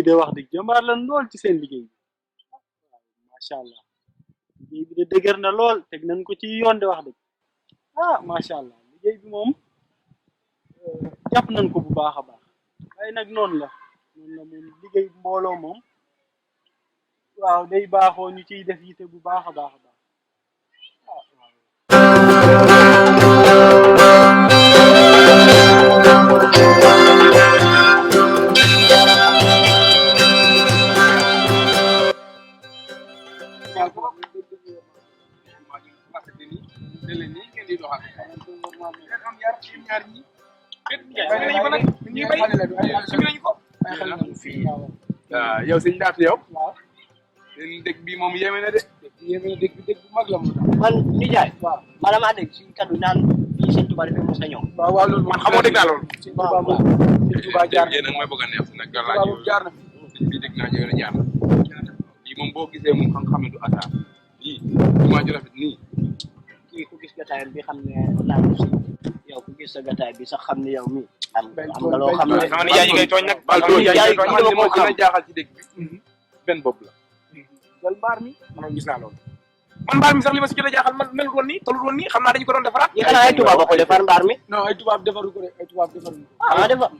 yi de wax dëgg jàmbaar lan lool ci seen liggéey bi macha allah liggéey bi de dëgër na lool teg nañ ko ci yoon de wax dëgg macha allah liggéey bi moom jàpp nañ ko bu baax a baax waaye nag noonu la moom liggéey mbooloo moom waaw day baaxoo ñu ciy def yite bu baax a baax a baax yow sëñ Ndaatu yow seen dëkk bi moom yéeme na de dëkk bi bu mag la mu man nijaay bala maa dégg suñu kaddu naan fii sëñ Tuubaa dafay mos a ñëw waaw loolu man xamoo dëgg naa loolu sëñ Tuubaa moom sëñ Tuubaa jaar na nag mooy bëgg a neex nag jaar na fi bi dëgg naa ñëw na jaar na lii moom boo gisee moom xam ne du asaar lii jumaa ju rafet nii kii ku gis gataayam bi xam ne laaj si yow ku gis sa gataay bi sax xam ne yow mi am nga loo xam ne sama nijaay yi ngay tooñ nag man li ma gën a jaaxal ci dëkk bi benn bopp la jël mbaar mi man gis naa loolu man mbaar mi sax li ma si jot a jaaxal man melul woon nii tolul woon nii xam naa dañu ko doon defaraat ñi xanaa ay tubaab ba ko defar mbaar mi non ay tubaab defaru ko de ay tubaab defaru ko defar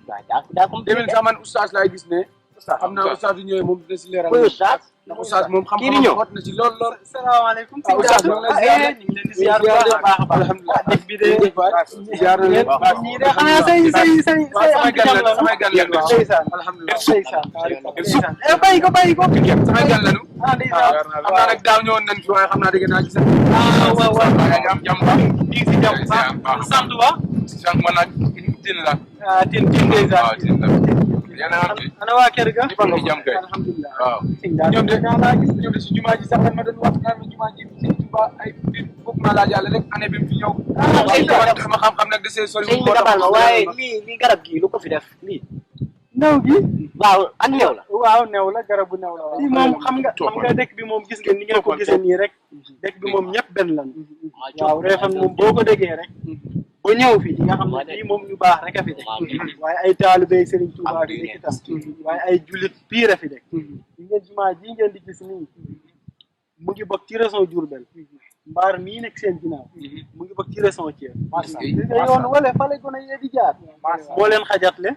daa comme demen sax man oustaz laay gis ne xam naa oustaz yu ñëwee moom dina si leeral oustaz ndax oustaz moom xam-xam xot na ci lool lool salaamaaleykum oustaz ñu ngi leen di ziar bu baax a baax alhamdulilah dëkk bi de ziar na leen ñii de xanaa say samay gan la samay gan la ndeysaan alhamdulilah ndeysaan bàyyi ko samay gan lañu ndeysaan xam naa nag daaw ñëwoon nañ fi waaye xam naa dégg naa ci sax waaw am jàmm baax ngi si jàmm baax sant ba sant man nag tin la tin ndeysaan waaw tin la yéen a ana waa kër ga defal ko jàmm kay alhamdulilah waaw ñoom de ñoom de si jumaa ji sax man ma doon wax naan ma jumaa ji si Tuubaa ay foog naa laa jàll rek année bi mu fi ñëw sama xam-xam nag de see sori sëñ bi dabal ma waaye lii garab gii lu ko fi def lii new gi waaw ak new la waaw new la garabu new la lii moom xam nga dëkk bi moom gis ngeen ni ngeen ko gisee nii rek dëkk bi moom ñëpp benn lan waaw Refane moom boo ko déggee rek ba ñëw fi di nga xam ne fii moom ñu baax rek a fi dëkk waaye ay taalibe Serigne Touba fi dëkk itam waaye ay jullit pire a fi dëkk di ngeen jumaa ji ngeen di gis nii mu ngi bokk ci région Diourbel mbaar mii nekk seen ginnaaw mu ngi bokk ci région Thiès gis nga yoon wala fa la gën a yee di jaar moo leen xajatle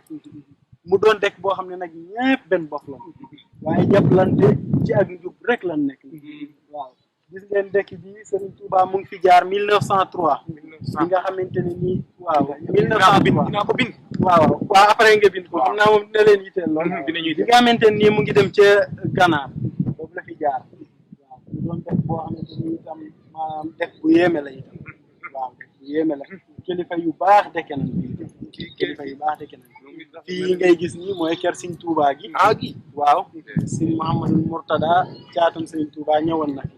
mu doon dëkk boo xam ne nag ñëpp benn bopp la waaye jàppalante ci ak njub rek lan nekk waaw gis ngeen dëkk bi Serigne Touba mu ngi fi jaar 1903 bi nga xamante ne nii waaw 1903 dinaa ko bind waaw après nga bind ko xam naa moom dina leen yitteel lool bi nga xamante ne nii mu ngi dem ca Ganaar boobu la fi jaar waaw mu doon dëkk boo xamante ni itam maanaam dëkk bu yéeme la itam waaw dëkk bu yéeme la kilifa yu baax dëkk nañ fii kilifa yu baax dëkk nañ fii ngay gis nii mooy kër Serigne Touba gi waaw Serigne Mouhamadou Mourtada caatum Serigne Touba ñëwoon na fi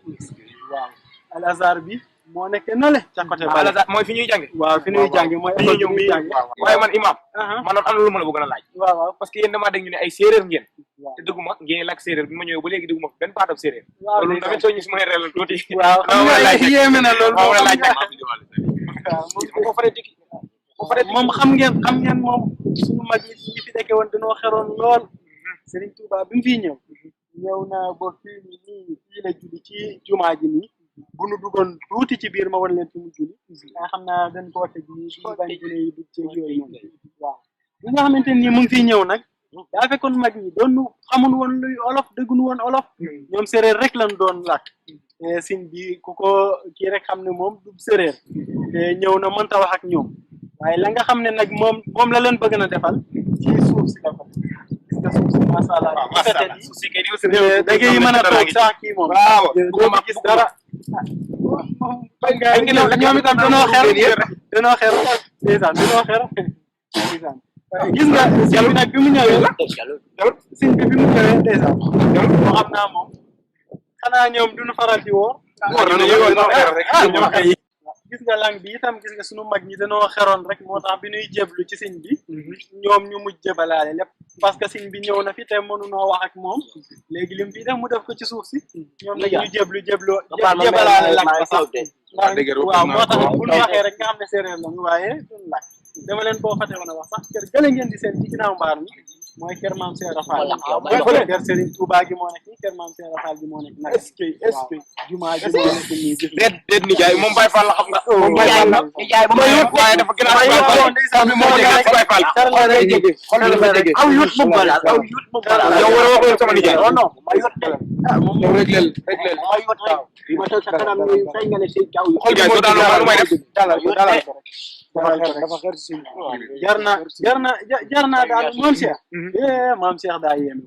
waaw Al Azhar bi moo nekk nale ca côté Al Azhar mooy fi ñuy jànge waaw fi ñuy jànge mooy école bi ñuy jànge waaye man imam man am na lu ma la bëgg a laaj waaw parce que yéen damaa dégg ñu ne ay séeréer ngeen te dëgguma ngeen làkk séeréer bi ma ñëwee ba léegi dëgguma benn baatab séeréer loolu tamit soo ñu si may reelal tuuti waaw xam nga yéeme na loolu moo la laaj moom xam ngeen moom suñu mag yi ñi fi dekke woon dañoo xeroon lool Serigne Touba bi mu fii ñëw na ba fii fii la julli ci jumaa ji nii bu nu duggoon tuuti ci biir ma wan leen fi mu julli nga xam naa dañ koo tëj nii di bañ gune yi dugg ci yooyu noonu waaw bi nga xamante nii mu ngi fii ñëw nag daa fekkoon mag ñi doon xamul woon luy olof dëggunu woon olof ñoom séeréer rek lañ doon làkk te siñ bi ku ko kii rek xam ne moom du séeréer te ñëw na mënta wax ak ñoom waaye la nga xam ne nag moom la leen bëgg na defal ci suuf si la ko gis nga suuf si macha allah da ngay mën a toog sax kii moom doo ma gis dara ñoom itam danoo xer ndeysaan danoo xer ndeysaan gis nga siñ bi nag bi mu ñëwee siñ bi mu ñëwee ndeysaan moo xam naa moom xanaa ñoom duñu faral di woor gis nga lang bi itam gis nga sunu mag ñi dañoo xeroon rek moo tax bi ñuy jéblu ci siñ bi ñoom ñu mujj jébalaale lépp parce que siñ bi ñëw na fi te mënunoo wax ak moom léegi lim bi def mu def ko ci suuf si ñoom nag ñu jébalaale lak ba sax waaw moo tax bu ñu waxee rek nga xam ne séeréer lañu waaye duñu lak dama leen boo fate woon a wax sax kër gële ngeen di seen ci ginnaaw mbaar mi mooy kër maam Seera Fall. Wala yow mooy fële kër Serigne Touba gi moo nekk nii kër maam Seera Fall gi moo nekk nag. est-ce que jumaa ji moo nekk nii gis nga. déet nijaay moom Baye Fall la xam nga. moom Baye Fall la nijaay ba ma waaye dafa gën a Baye Fall moo jege Baye Fall. xol dafa jege aw yut mu balal aw yut mu balal yow war a waxoon sama nijaay. non non ma yut de moom yow rek leel ma yut rek ma toog sa kanam ni fay nga ne sëñ aw yut xol bi moo daan lu may def. dalal ko dafa xër si jar na daal maam Cheikh maam Cheikh daa yéeme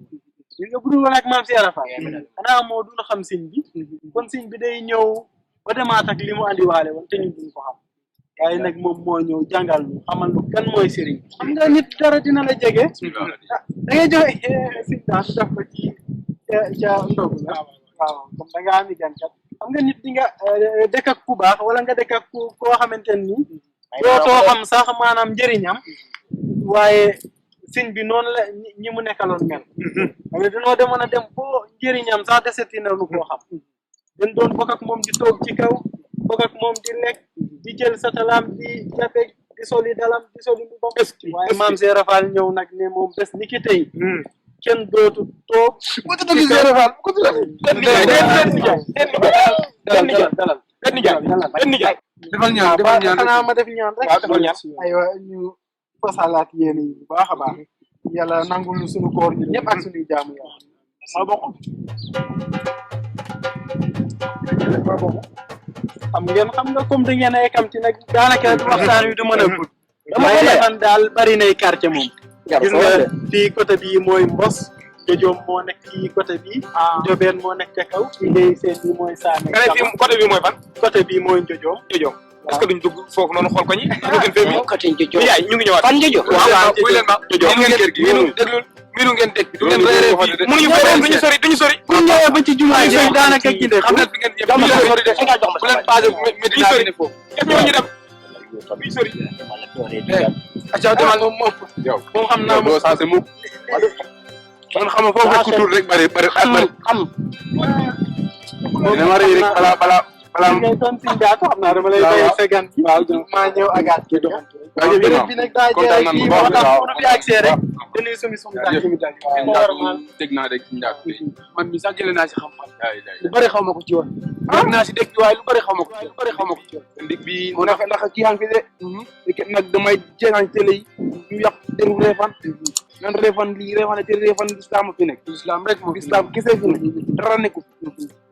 li nga budul woon ak maam Cheikh Rafa xanaa moo duna xam sëñ bi kon sëñ bi day ñëw ba demaat ak li mu andiwaale woon te ñun duñ ko xam waaye nag moom moo ñëw jàngal ñu xamal ñu kan mooy sëriñ xam nga nit dara dina la jege da ngay joxe sëñ daal def ko ci ca ndog la waaw comme da nga ami gankat xam nga nit di nga dëkk ak ku baax wala nga dëkk ak koo xamante ni dootoo xam sax maanaam njëriñam waaye sëñ bi noonu la ñi mu nekkaloon mel mais dañoo demoon a dem boo njëriñam sax deseti na lu koo xam dañ doon bokk ak moom di toog ci kaw bokk ak moom di lekk di jël satalaam di jafe di soli dalam di soli mbubam waaye maam Seera Fall ñëw nag ne moom bés ni ki tey kenn dootu toog defal ñaan xanaa ma def ñaan rek waaw defal ñaan aywa ñu fasalaat yéene yi bu baax a baax yàlla nangul lu suñu koor ñun ñëpp ak suñuy jaamu yàlla ma bokk xam nga comme da ngeen a yëkkamti nag daanaka waxtaan wi du mën a gudd waaye man daal bari nay quartier moom gis nga fii côté bii mooy Mbos Jojoom moo nekk fii côté bii Jobeen moo nekk ca kaw fii ngay seen bii mooy Saane nga ne fii côté bi mooy fan côté bii mooy Jojoom est-ce que duñ dugg foofu noonu xool ko ñi gën fee mi côté Jojo yaay ñu ngi ñëwaat fan Jojo waaw buy leen ma Jojoom ngeen kër gi miinu ngeen dégg du ngeen reeree fii mënuñu ko reer duñu sori bu ñëwee ba ci jumaa ji daanaka ginde xam na fi ngeen jëm bu leen sori de bu leen passé mais duñu sori ñëpp ñoo ñu dem duñu sori acca demal moom xam naa doo sensé mukk man xam nga foofu rek ku tuur rek bari xam dama rëy rek balaa ngay doon si njaatu xam naa dama lay bàyyi sa gan bi maa ñëw agaat ki doxantu rek bi nag daa jeex fii moo tax bu fi accès rek dañuy sumi tànk dégg naa rek njaat man mi sax jëlee naa si xam-xam lu bëri xaw ma ko ci woon dégg naa si dégg waaye lu bëri xaw ma ko ci woon ndig bi ndax kii yaa ngi fi de nag damay jeexaan télé yi ñu yàq deru reefan nan reefan lii reefan te reefan lislaam fi nekk lislaam rek moom lislaam kese fi nekk dara nekku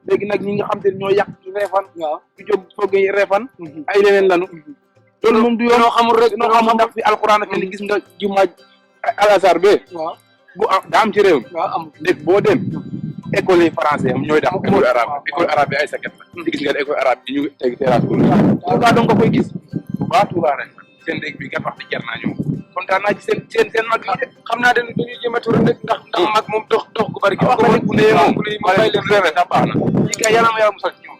léegi nag ñi nga xam te ne ñoo yàq reefan waaw du jóg foogee reefan ay leneen lanu loolu moom du yoon noo xamul rek noo xamul ndax fi alxuraan ak li gis nga jumaa al azhar be waaw bu daa am ci réew mi waaw am dégg boo dem école yi français am ñooy def école arabe bi ay saket la di gis nga école arabe bi ñu teg terrasse Touba dong nga koy gis bu baax Touba rek seen dégg bi kat wax di jar naa ñëw kontaan naa ci seen mag yi de xam naa dañuy jéem a tuur rek ndax mag moom dox gu bari gi wax rek bu nee moom bàyyi leen rek ndax baax na lii kay yàlla ma yàlla musal ci ñoom